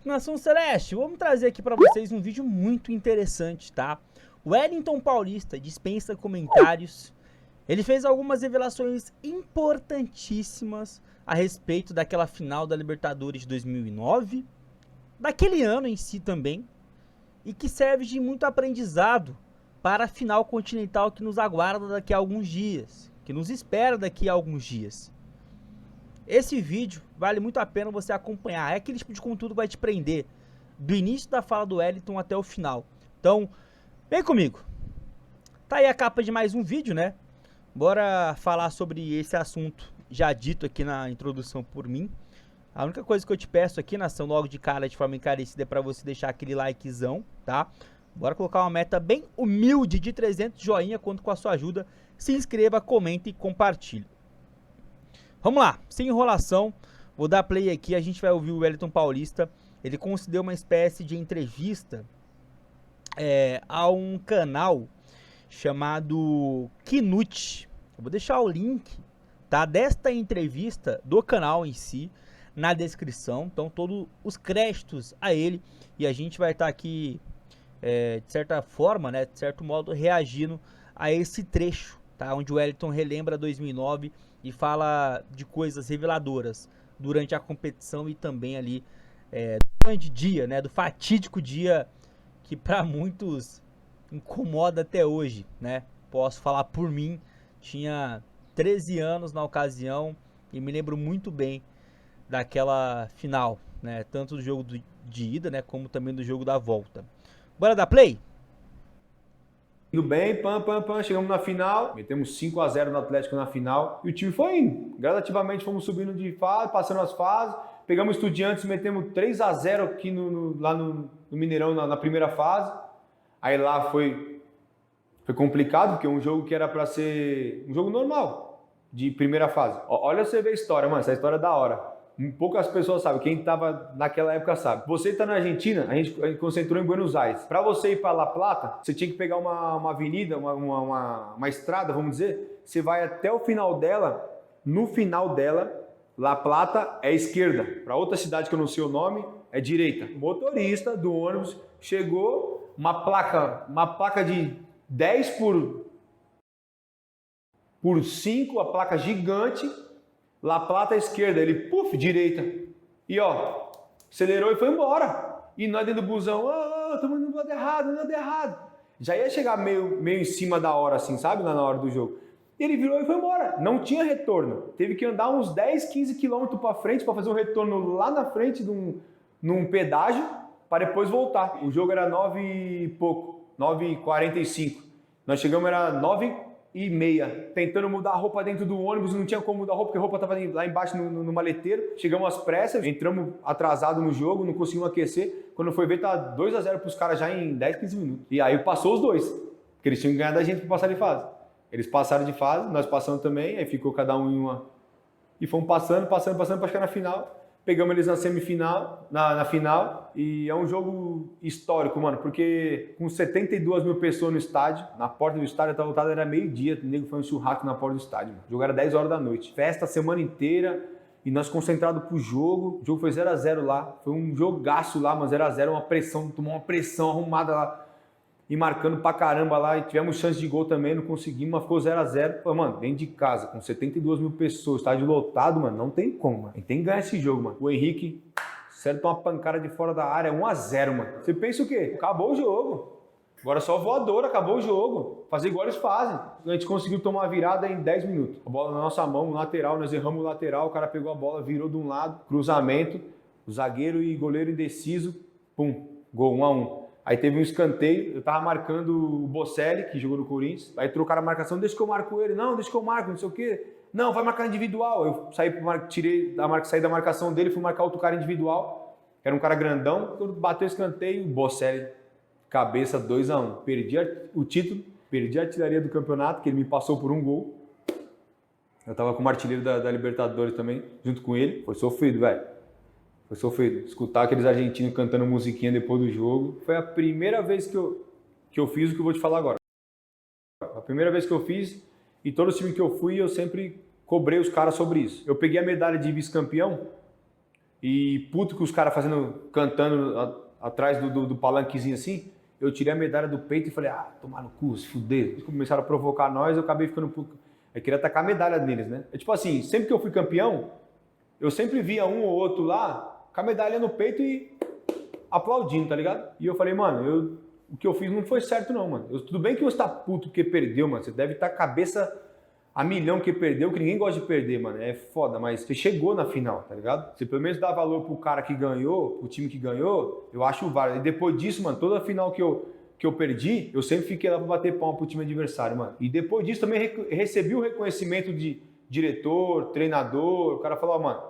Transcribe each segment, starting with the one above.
Nação Celeste, vamos trazer aqui para vocês um vídeo muito interessante, tá? O Wellington Paulista dispensa comentários. Ele fez algumas revelações importantíssimas a respeito daquela final da Libertadores de 2009, daquele ano em si também, e que serve de muito aprendizado para a final continental que nos aguarda daqui a alguns dias, que nos espera daqui a alguns dias. Esse vídeo vale muito a pena você acompanhar, é aquele tipo de conteúdo que vai te prender do início da fala do Wellington até o final. Então, vem comigo. Tá aí a capa de mais um vídeo, né? Bora falar sobre esse assunto já dito aqui na introdução por mim. A única coisa que eu te peço aqui, nação, logo de cara, de forma encarecida, é para você deixar aquele likezão, tá? Bora colocar uma meta bem humilde de 300 joinha, conto com a sua ajuda. Se inscreva, comente e compartilhe. Vamos lá, sem enrolação, vou dar play aqui, a gente vai ouvir o Wellington Paulista. Ele concedeu uma espécie de entrevista a um canal chamado Knut. Eu vou deixar o link, tá, desta entrevista do canal em si na descrição. Então todos os créditos a ele, e a gente vai estar aqui de certa forma, né, de certo modo, reagindo a esse trecho, tá, onde o Wellington relembra 2009 e fala de coisas reveladoras durante a competição e também ali do grande dia, né, do fatídico dia que para muitos incomoda até hoje, né? Posso falar por mim, tinha 13 anos na ocasião e me lembro muito bem daquela final, né? Tanto do jogo de ida, né, como também do jogo da volta. Bora dar play? Indo bem, chegamos na final, metemos 5-0 no Atlético na final e o time foi indo. Gradativamente fomos subindo de fase, passando as fases, pegamos Estudiantes, metemos 3-0 aqui lá no Mineirão na primeira fase. Aí lá foi complicado, porque um jogo que era para ser um jogo normal, de primeira fase. Olha você ver a história, mano, essa história é da hora. Poucas pessoas sabem, quem estava naquela época sabe. Você está na Argentina, a gente concentrou em Buenos Aires. Para você ir para La Plata, você tinha que pegar uma avenida, uma estrada, vamos dizer. Você vai até o final dela, no final dela, La Plata é esquerda. Para outra cidade que eu não sei o nome, é direita. O motorista do ônibus chegou, uma placa de 10 por 5, a placa gigante, La Plata à esquerda, ele, puf, direita. E ó, acelerou e foi embora. E nós dentro do busão, estamos no lado errado. Já ia chegar meio em cima da hora, assim, sabe? Lá na hora do jogo. E ele virou e foi embora. Não tinha retorno. Teve que andar uns 10, 15 quilômetros para frente para fazer um retorno lá na frente num pedágio para depois voltar. O jogo era 9 e pouco, 9h45. Nós chegamos, era 9h30, tentando mudar a roupa dentro do ônibus, não tinha como mudar a roupa, porque a roupa estava lá embaixo no maleteiro. Chegamos às pressas, entramos atrasado no jogo, não conseguimos aquecer. Quando foi ver, tá 2-0 para os caras já em 10, 15 minutos. E aí passou os dois, porque eles tinham que ganhar da gente para passar de fase. Eles passaram de fase, nós passamos também, aí ficou cada um em uma. E fomos passando para chegar na final. Pegamos eles na semifinal, na final, e é um jogo histórico, mano, porque com 72 mil pessoas no estádio, na porta do estádio, estava lotado, era meio-dia, o nego foi um churrasco na porta do estádio, mano. O jogo era 10 horas da noite, festa a semana inteira, e nós concentrados pro jogo, o jogo foi 0-0 lá, foi um jogaço lá, mas 0-0, uma pressão, tomou uma pressão arrumada lá, e marcando pra caramba lá, e tivemos chance de gol também, não conseguimos, mas ficou 0-0. Pô, mano, dentro de casa, com 72 mil pessoas, estádio lotado, mano, não tem como, mano. A gente tem que ganhar esse jogo, mano. O Henrique, certo, uma pancada de fora da área, 1-0, mano. Você pensa o quê? Acabou o jogo. Agora só voadora, acabou o jogo. Fazer igual eles fazem. A gente conseguiu tomar a virada em 10 minutos. A bola na nossa mão, no lateral, nós erramos o lateral, o cara pegou a bola, virou de um lado, cruzamento, o zagueiro e goleiro indeciso, pum, gol, 1-1. Aí teve um escanteio, eu tava marcando o Bocelli, que jogou no Corinthians, aí trocaram a marcação, deixa que eu marco ele, não, deixa que eu marco, não sei o quê. Não, vai marcar individual. Eu saí da marcação dele, fui marcar outro cara individual, que era um cara grandão, quando bateu o escanteio, Bocelli, cabeça 2-1. Perdi o título, perdi a artilharia do campeonato, que ele me passou por um gol. Eu tava como artilheiro da Libertadores também, junto com ele, foi sofrido, velho. Foi sofrido. Escutar aqueles argentinos cantando musiquinha depois do jogo. Foi a primeira vez que eu fiz o que eu vou te falar agora. A primeira vez que eu fiz, e todo time que eu fui, eu sempre cobrei os caras sobre isso. Eu peguei a medalha de vice-campeão e puto que os caras cantando atrás do palanquezinho assim, eu tirei a medalha do peito e falei, tomar no cu, se fuder. Eles começaram a provocar nós, eu acabei ficando puto. Eu queria atacar a medalha neles, né? É tipo assim, sempre que eu fui campeão, eu sempre via um ou outro lá com a medalha no peito e aplaudindo, tá ligado? E eu falei, mano, o que eu fiz não foi certo não, mano. Tudo bem que você tá puto porque perdeu, mano. Você deve estar cabeça a milhão que perdeu, que ninguém gosta de perder, mano. É foda, mas você chegou na final, tá ligado? Você pelo menos dá valor pro cara que ganhou, pro time que ganhou, eu acho válido. E depois disso, mano, toda a final que eu perdi, eu sempre fiquei lá pra bater palma pro time adversário, mano. E depois disso também recebi o reconhecimento de diretor, treinador. O cara falou, mano,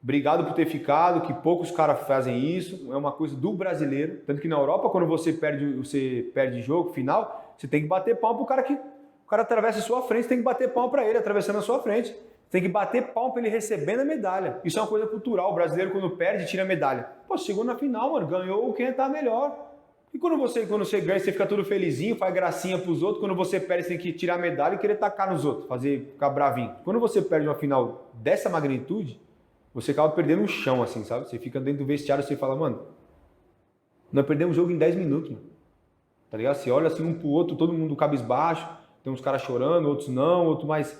obrigado por ter ficado, que poucos caras fazem isso, é uma coisa do brasileiro. Tanto que na Europa, quando você perde jogo, final, você tem que bater palma pro cara que o cara atravessa a sua frente, você tem que bater palma pra ele, atravessando a sua frente. Tem que bater palma pra ele recebendo a medalha. Isso é uma coisa cultural. O brasileiro, quando perde, tira a medalha. Pô, chegou na final, mano, ganhou quem tá melhor. E quando você ganha, você fica todo felizinho, faz gracinha pros outros. Quando você perde, você tem que tirar a medalha e querer tacar nos outros, ficar bravinho. Quando você perde uma final dessa magnitude, você acaba perdendo o chão, assim, sabe? Você fica dentro do vestiário e você fala, mano, nós perdemos o jogo em 10 minutos, mano. Tá ligado? Você olha assim um pro outro, todo mundo cabisbaixo, tem uns caras chorando, outros não, outros mais...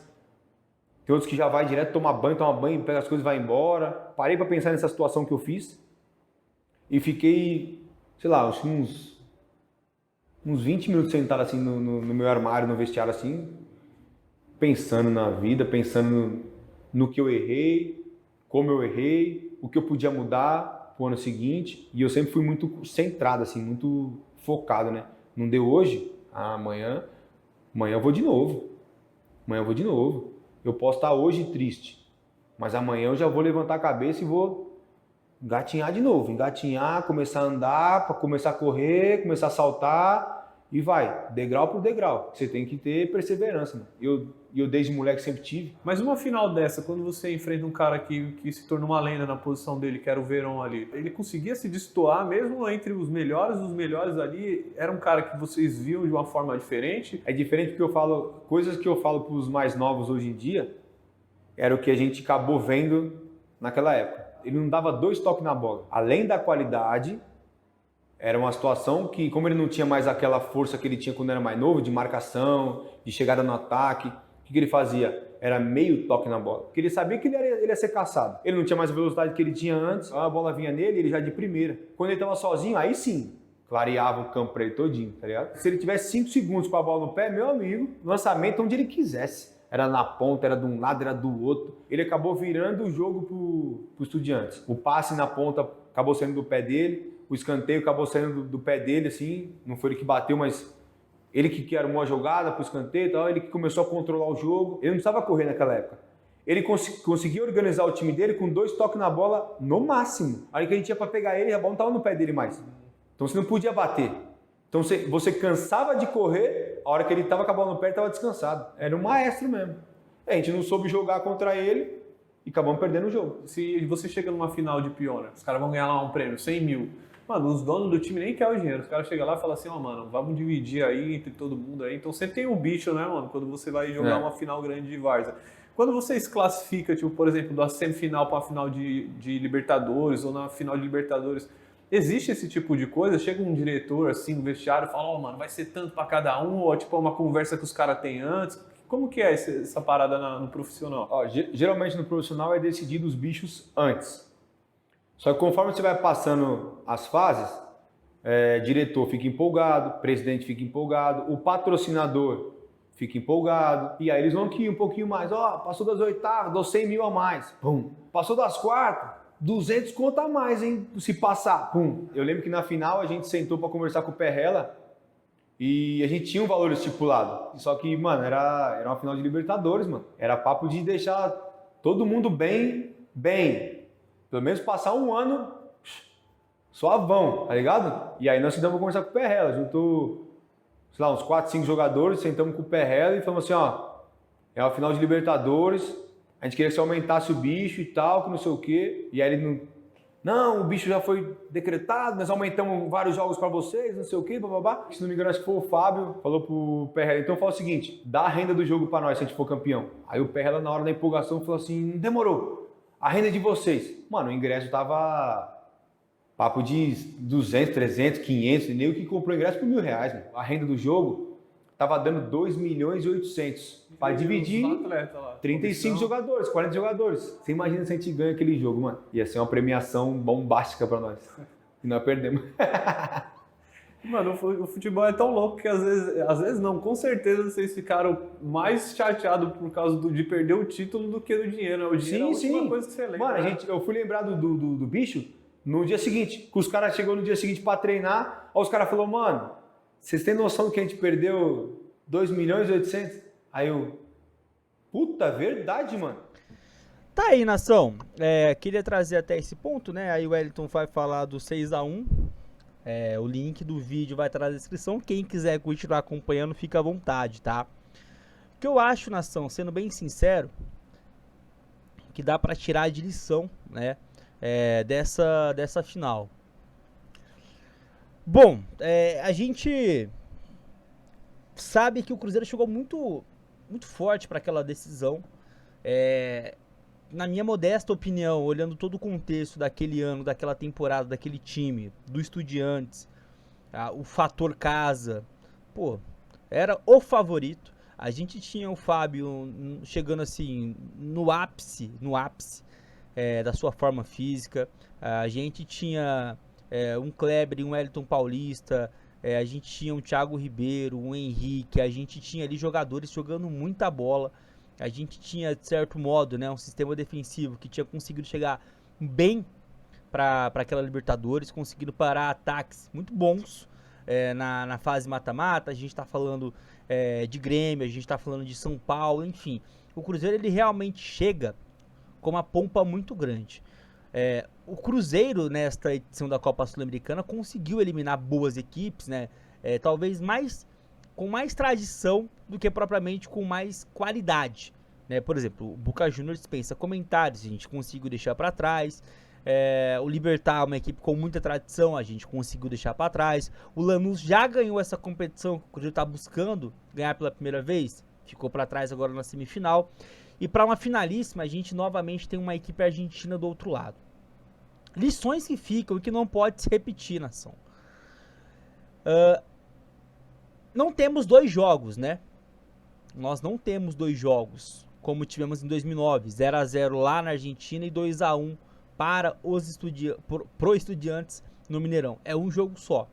Tem outros que já vai direto tomar banho, pega as coisas e vai embora. Parei pra pensar nessa situação que eu fiz e fiquei, sei lá, uns 20 minutos sentado assim no meu armário, no vestiário assim, pensando na vida, pensando no que eu errei, como eu errei, o que eu podia mudar pro ano seguinte. E eu sempre fui muito centrado, assim, muito focado, né? Não deu hoje? Amanhã eu vou de novo. Amanhã eu vou de novo. Eu posso estar hoje triste, mas amanhã eu já vou levantar a cabeça e vou engatinhar de novo. Engatinhar, começar a andar, começar a correr, começar a saltar e vai, degrau por degrau. Você tem que ter perseverança, mano. Eu desde moleque sempre tive. Mas uma final dessa, quando você enfrenta um cara que se tornou uma lenda na posição dele, que era o Verón ali, ele conseguia se destoar mesmo entre os melhores dos melhores ali? Era um cara que vocês viam de uma forma diferente? É diferente porque eu falo, coisas que eu falo para os mais novos hoje em dia, era o que a gente acabou vendo naquela época. Ele não dava 2 toques na bola. Além da qualidade, era uma situação que, como ele não tinha mais aquela força que ele tinha quando era mais novo, de marcação, de chegada no ataque, o que ele fazia? Era meio toque na bola. Porque ele sabia que ele ia ser caçado. Ele não tinha mais a velocidade que ele tinha antes, a bola vinha nele, ele já de primeira. Quando ele estava sozinho, aí sim, clareava o campo para ele todinho, tá ligado? Se ele tivesse 5 segundos com a bola no pé, meu amigo, lançamento onde ele quisesse. Era na ponta, era de um lado, era do outro. Ele acabou virando o jogo pro Estudiantes. O passe na ponta acabou saindo do pé dele, o escanteio acabou saindo do pé dele, assim, não foi ele que bateu, mas ele que armou a jogada pro escanteio e tal, ele que começou a controlar o jogo. Ele não precisava correr naquela época. Ele conseguia organizar o time dele com 2 toques na bola no máximo. Aí que a gente ia para pegar ele, a bola não estava no pé dele mais. Então você não podia bater. Então você cansava de correr, a hora que ele estava com a bola no pé, ele estava descansado. Era um maestro mesmo. A gente não soube jogar contra ele e acabamos perdendo o jogo. Se você chega numa final de Piona, os caras vão ganhar lá um prêmio, 100 mil. Mano, os donos do time nem querem o dinheiro. Os caras chegam lá e falam assim, mano, vamos dividir aí entre todo mundo aí. Então sempre tem um bicho, né, mano, quando você vai jogar uma final grande de várzea. Quando você se classifica, tipo, por exemplo, da semifinal para a final de Libertadores ou na final de Libertadores, existe esse tipo de coisa? Chega um diretor, assim, no vestiário e fala, mano, vai ser tanto para cada um, ou tipo, uma conversa que os caras têm antes. Como que é essa parada no profissional? Geralmente no profissional é decidido os bichos antes. Só que conforme você vai passando as fases, diretor fica empolgado, presidente fica empolgado, o patrocinador fica empolgado, e aí eles vão aqui um pouquinho mais, passou das oitavas, dou 100 mil a mais, pum. Passou das quartas, 200 conta a mais, hein, se passar, pum. Eu lembro que na final a gente sentou para conversar com o Perrella e a gente tinha um valor estipulado, só que, mano, era uma final de Libertadores, mano, era papo de deixar todo mundo bem, pelo menos passar um ano suavão, tá ligado? E aí nós sentamos pra conversar com o Perrella, juntou, sei lá, uns 4, 5 jogadores, sentamos com o Perrella e falamos assim, é uma final de Libertadores, a gente queria que você aumentasse o bicho e tal, que não sei o quê, e aí ele não, o bicho já foi decretado, nós aumentamos vários jogos pra vocês, não sei o quê, bababá. Se não me engano, acho que foi o Fábio, falou pro Perrella, então fala o seguinte, dá a renda do jogo pra nós se a gente for campeão. Aí o Perrella, na hora da empolgação, falou assim, demorou. A renda de vocês? Mano, o ingresso tava papo de 200, 300, 500, nem o que comprou ingresso por R$1.000, mano. A renda do jogo tava dando 2.800.000 para dividir 35 jogadores, 40 jogadores. Você imagina se a gente ganha aquele jogo, mano. Ia ser uma premiação bombástica para nós. E nós perdemos. Mano, o futebol é tão louco que às vezes não, com certeza vocês ficaram mais chateados por causa de perder o título do que do dinheiro. O dinheiro é a última coisa que você lembra. Mano, eu fui lembrar do bicho no dia seguinte. Que os caras chegou no dia seguinte pra treinar, aí os caras falaram, mano, vocês têm noção que a gente perdeu 2.800.000? Aí eu, puta, verdade, mano. Tá aí, nação. Queria trazer até esse ponto, né? Aí o Wellington vai falar do 6-1. O link do vídeo vai estar na descrição. Quem quiser continuar acompanhando, fica à vontade, tá? O que eu acho, nação, sendo bem sincero, que dá pra tirar de lição, né? Dessa final. Bom, a gente sabe que o Cruzeiro chegou muito, muito forte para aquela decisão. Na minha modesta opinião, olhando todo o contexto daquele ano, daquela temporada, daquele time, do Estudiantes, o fator casa, pô, era o favorito. A gente tinha o Fábio chegando assim no ápice da sua forma física. A gente tinha um Kleber e um Wellington Paulista. A gente tinha um Thiago Ribeiro, um Henrique. A gente tinha ali jogadores jogando muita bola. A gente tinha, de certo modo, né, um sistema defensivo que tinha conseguido chegar bem para aquela Libertadores, conseguindo parar ataques muito bons na fase mata-mata. A gente está falando de Grêmio, a gente está falando de São Paulo, enfim. O Cruzeiro ele realmente chega com uma pompa muito grande. O Cruzeiro, nesta edição da Copa Sul-Americana, conseguiu eliminar boas equipes, né? Talvez com mais tradição do que propriamente com mais qualidade, né? Por exemplo, o Boca Juniors dispensa comentários, a gente conseguiu deixar para trás. O Libertad, uma equipe com muita tradição, a gente conseguiu deixar para trás. O Lanús já ganhou essa competição que o Cruzeiro está buscando ganhar pela primeira vez, ficou para trás agora na semifinal. E para uma finalíssima, a gente novamente tem uma equipe argentina do outro lado. Lições que ficam e que não pode se repetir, nação. Não temos 2 jogos, né? Nós não temos 2 jogos, como tivemos em 2009, 0-0 lá na Argentina e 2-1 para pro Estudiantes no Mineirão. É um jogo só,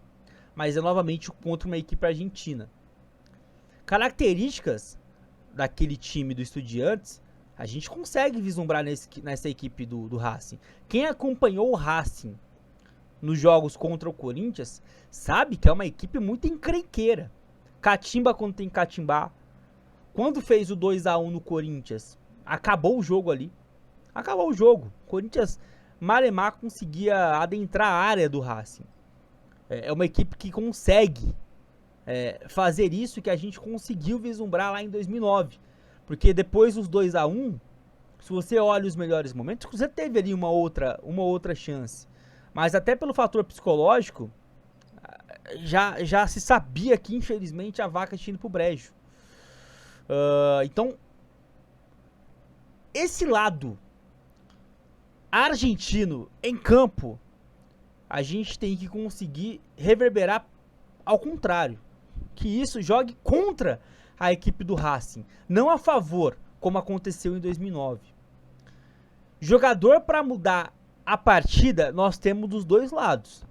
mas é novamente contra uma equipe argentina. Características daquele time do Estudiantes, a gente consegue vislumbrar nessa equipe do Racing. Quem acompanhou o Racing nos jogos contra o Corinthians sabe que é uma equipe muito encrenqueira. Catimba quando tem que catimbar. Quando fez o 2-1 no Corinthians, acabou o jogo ali. Acabou o jogo. O Corinthians malemar conseguia adentrar a área do Racing. É uma equipe que consegue fazer isso que a gente conseguiu vislumbrar lá em 2009. Porque depois dos 2-1, se você olha os melhores momentos, você teve ali uma outra chance. Mas até pelo fator psicológico, já se sabia que infelizmente a vaca tinha ido pro brejo. Então, esse lado argentino em campo, a gente tem que conseguir reverberar ao contrário. Que isso jogue contra a equipe do Racing, não a favor, como aconteceu em 2009. Jogador para mudar a partida, nós temos dos 2 lados.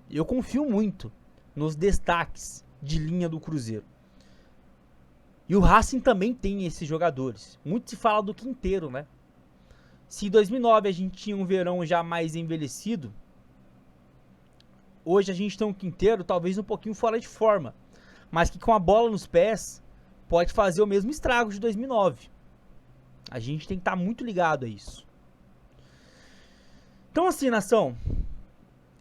Eu confio muito nos destaques de linha do Cruzeiro. E o Racing também tem esses jogadores. Muito se fala do Quinteiro, né? Se em 2009 a gente tinha um Verão já mais envelhecido, hoje a gente tem um Quinteiro talvez um pouquinho fora de forma, mas que com a bola nos pés pode fazer o mesmo estrago de 2009. A gente tem que estar muito ligado a isso. Então assim, nação,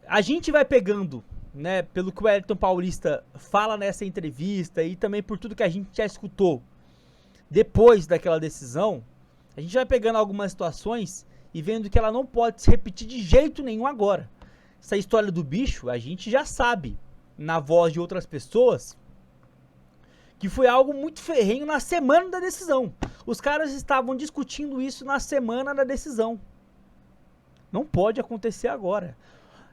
a gente vai pegando, né, pelo que o Wellington Paulista fala nessa entrevista e também por tudo que a gente já escutou depois daquela decisão, a gente vai pegando algumas situações e vendo que ela não pode se repetir de jeito nenhum agora. Essa história do bicho, a gente já sabe, na voz de outras pessoas, que foi algo muito ferrenho na semana da decisão. Os caras estavam discutindo isso na semana da decisão. Não pode acontecer agora.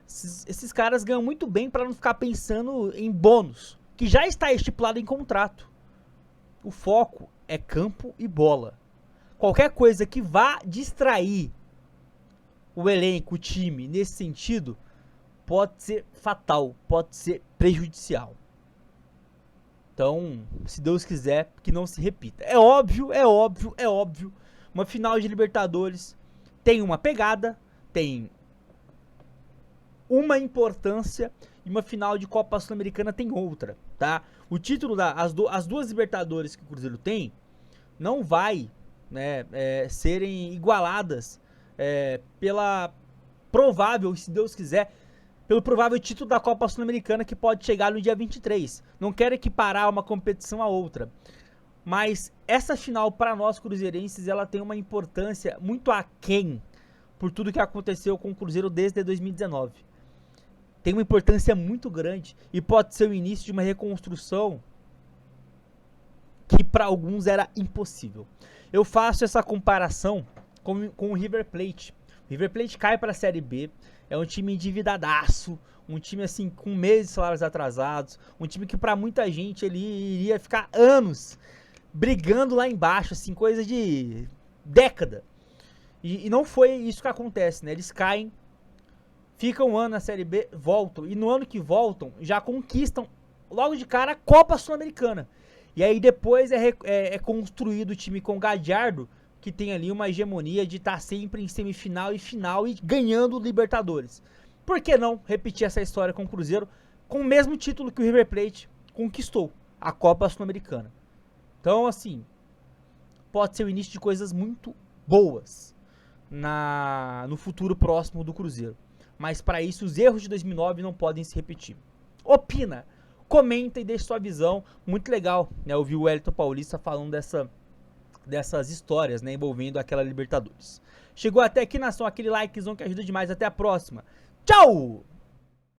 Esses caras ganham muito bem para não ficar pensando em bônus, que já está estipulado em contrato. O foco é campo e bola. Qualquer coisa que vá distrair o elenco, o time, nesse sentido, pode ser fatal, pode ser prejudicial. Então, se Deus quiser, que não se repita. É óbvio. Uma final de Libertadores tem uma pegada, tem uma importância, e uma final de Copa Sul-Americana tem outra, tá? O título as duas Libertadores que o Cruzeiro tem não vai, né, serem igualadas pela provável, se Deus quiser, pelo provável título da Copa Sul-Americana que pode chegar no dia 23. Não quero equiparar uma competição a outra, mas essa final para nós cruzeirenses, ela tem uma importância muito aquém por tudo que aconteceu com o Cruzeiro desde 2019. Tem uma importância muito grande e pode ser o início de uma reconstrução que para alguns era impossível. Eu faço essa comparação com o River Plate. O River Plate cai para a Série B, é um time endividadaço, um time assim com meses de salários atrasados, um time que para muita gente ele iria ficar anos brigando lá embaixo, assim, coisa de década. E não foi isso que acontece, né? Eles caem, ficam um ano na Série B, voltam, e no ano que voltam já conquistam logo de cara a Copa Sul-Americana. E aí depois é construído o time com o Gadiardo, que tem ali uma hegemonia de estar sempre em semifinal e final e ganhando o Libertadores. Por que não repetir essa história com o Cruzeiro com o mesmo título que o River Plate conquistou, a Copa Sul-Americana? Então, assim, pode ser o início de coisas muito boas no futuro próximo do Cruzeiro. Mas para isso, os erros de 2009 não podem se repetir. Opina, comenta e deixa sua visão. Muito legal, né? Eu vi o Wellington Paulista falando dessas histórias, né, envolvendo aquela Libertadores. Chegou até aqui, nação, aquele likezão que ajuda demais. Até a próxima. Tchau!